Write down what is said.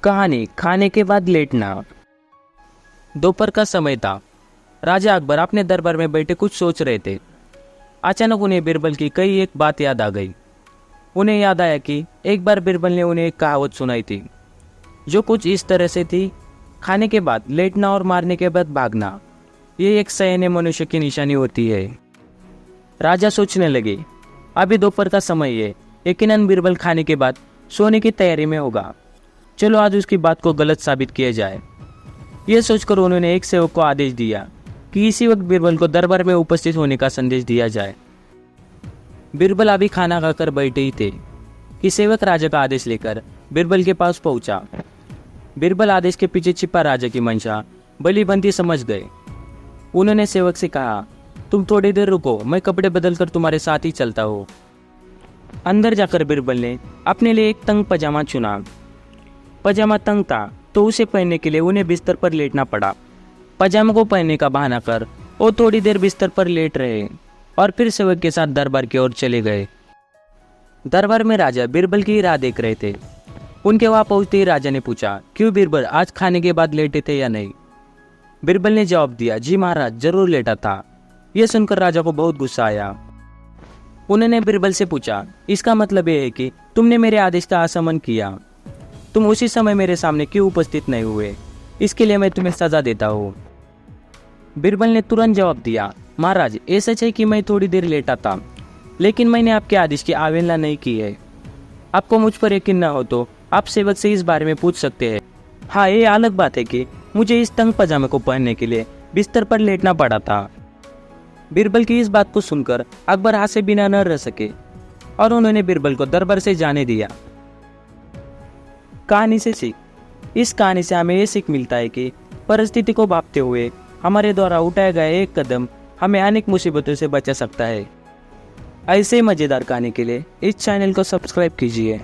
कहानी खाने के बाद लेटना। दोपहर का समय था। राजा अकबर अपने दरबार में बैठे कुछ सोच रहे थे। अचानक उन्हें बीरबल की कई एक बात याद आ गई। उन्हें याद आया कि एक बार बीरबल ने उन्हें एक कहावत सुनाई थी, जो कुछ इस तरह से थी, खाने के बाद लेटना और मारने के बाद भागना, ये एक सयाने मनुष्य की निशानी होती है। राजा सोचने लगे, अभी दोपहर का समय है, यकीनन बीरबल खाने के बाद सोने की तैयारी में होगा। चलो आज उसकी बात को गलत साबित किया जाए। यह सोचकर उन्होंने एक सेवक को आदेश दिया कि इसी वक्त बीरबल को दरबार में उपस्थित होने का संदेश दिया जाए। बीरबल अभी खाना खाकर बैठे ही थे कि सेवक राजा का आदेश लेकर बीरबल के पास पहुंचा। बीरबल आदेश के पीछे छिपा राजा की मंशा भली बनती समझ गए। उन्होंने सेवक से कहा, तुम थोड़ी देर रुको, मैं कपड़े बदलकर तुम्हारे साथ ही चलता हूँ। अंदर जाकर बीरबल ने अपने लिए एक तंग पजामा चुना। पजामा तंग था तो उसे पहनने के लिए उन्हें बिस्तर पर लेटना पड़ा। पजामा को पहनने का बहाना कर वो थोड़ी देर बिस्तर पर लेट रहे और फिर सेवक के साथ दरबार की ओर चले गए। दरबार में राजा बीरबल की राह देख रहे थे। उनके वहां पहुंचते ही राजा ने पूछा, क्यों बीरबल, आज खाने के बाद लेटे थे या नहीं? बीरबल ने जवाब दिया, जी महाराज, जरूर लेटा था। यह सुनकर राजा को बहुत गुस्सा आया। उन्होंने बीरबल से पूछा, इसका मतलब यह है कि तुमने मेरे आदेश का असम्मान किया। तुम उसी समय मेरे सामने क्यों उपस्थित नहीं हुए? इसके लिए मैं तुम्हें सजा देता हूँ। बीरबल ने तुरंत जवाब दिया, महाराज, ये सच है कि मैं थोड़ी देर लेटा था, लेकिन मैंने आपके आदेश की अवहेलना नहीं की है। आपको मुझ पर यकीन न हो तो आप सेवक से इस बारे में पूछ सकते हैं। हाँ, ये अलग बात है कि मुझे इस तंग पजामे को पहनने के लिए बिस्तर पर लेटना पड़ा था। बीरबल की इस बात को सुनकर अकबर हाथ से बिना न रह सके और उन्होंने बीरबल को दरबार से जाने दिया। कहानी से सीख। इस कहानी से हमें ये सीख मिलता है कि परिस्थिति को भांपते हुए हमारे द्वारा उठाया गया एक कदम हमें अनेक मुसीबतों से बचा सकता है। ऐसे मज़ेदार कहानी के लिए इस चैनल को सब्सक्राइब कीजिए।